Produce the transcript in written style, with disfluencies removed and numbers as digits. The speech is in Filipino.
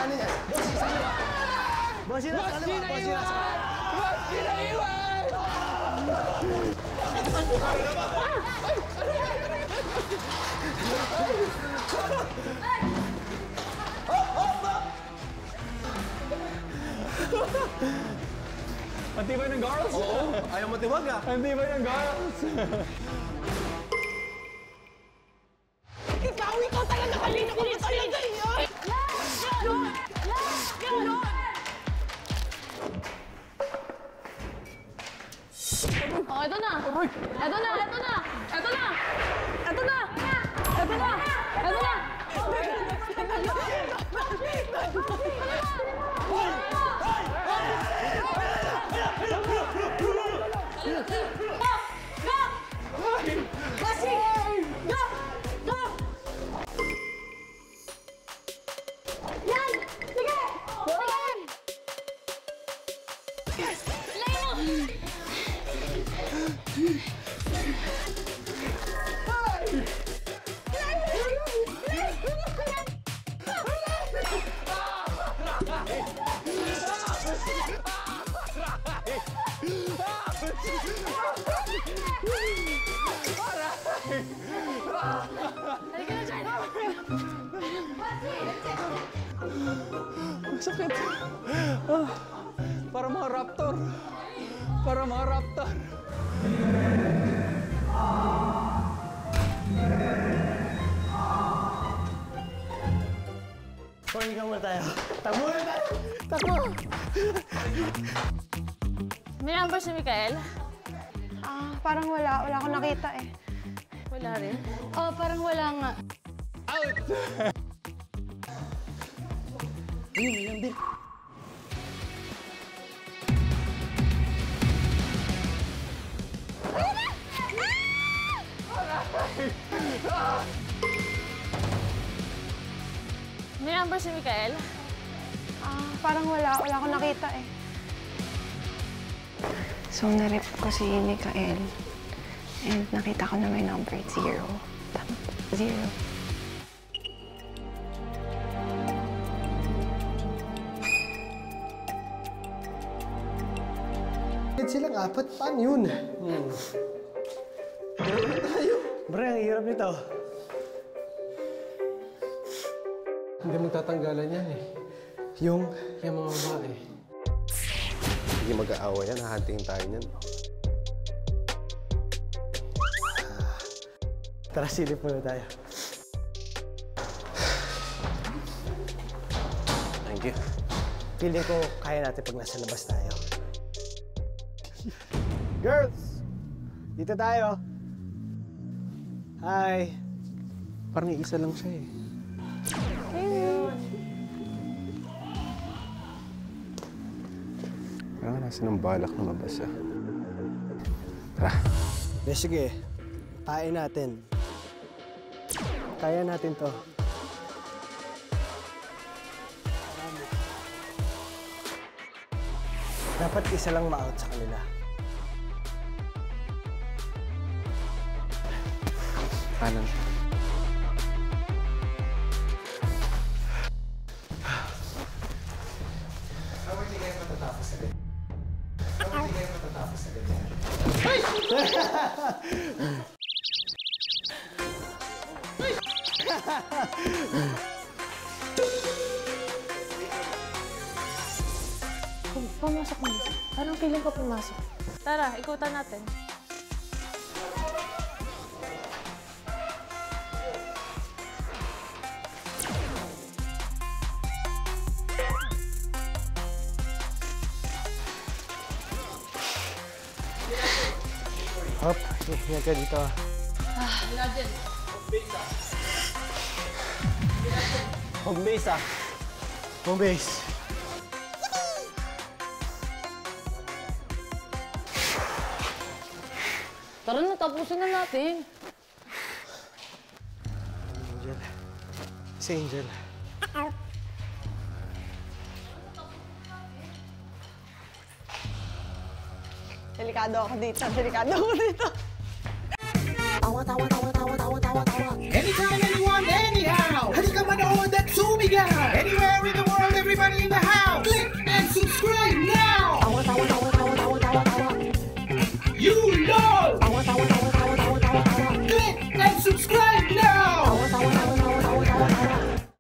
ano yan? Bossy na sa kaliwa! Bossy na sa kaliwa! Bossy na iwan! Matibay ng girls? Oo, ayaw matiwag ah. Matibay ng girls. Ikaw talaga kanina ko nito yun sa'yo! Oh, ito na! Ito na! Ito na! Ito na! Ito na! Ito na! Ito na! Sakit. Para mga raptor. Para mga raptor. Pwede ka muna tayo. Takbo muna tayo! Takbo! May number si Mikael? Parang wala. Wala akong nakita eh. Wala rin? Oh, parang wala nga. Out! Ayun, may number. May number si Mikael? Parang wala. Wala akong nakita eh. So, narip ko si Mikael. And nakita ko na may number 0. Tama. 0. Silang apat, paano yun? Gano'n tayo. Bre, ang hirap nito. Hindi magtatanggalan yan eh. Yung mga babae. Hindi mag-aawa yan, hahantingin tayo niyan. Tara, silip muna tayo. Thank you. Feeling ko kaya natin pag nasa labas tayo. Girls! Dito tayo. Hi! Parang isa lang siya eh. Parang nasa ng balak na mabasa. Tara. Sige, tayo natin. Kaya natin to. Dapat isa lang ma-out sa kanila. Kanan. Hindi kayo matatapos agad. Hindi kayo matatapos agad. Pumasok mo. Parang feeling ko pumasok. Tara, ikutan natin. Hop, ingat ka dito. Home base ah. Home base. Tara na, tapusin na natin. Angel. Si Angel. Delikado ako dito. Delikado ako dito. Anytime, anyone, anyhow. Halika manood at sumigaw. Anywhere in the world, Tama.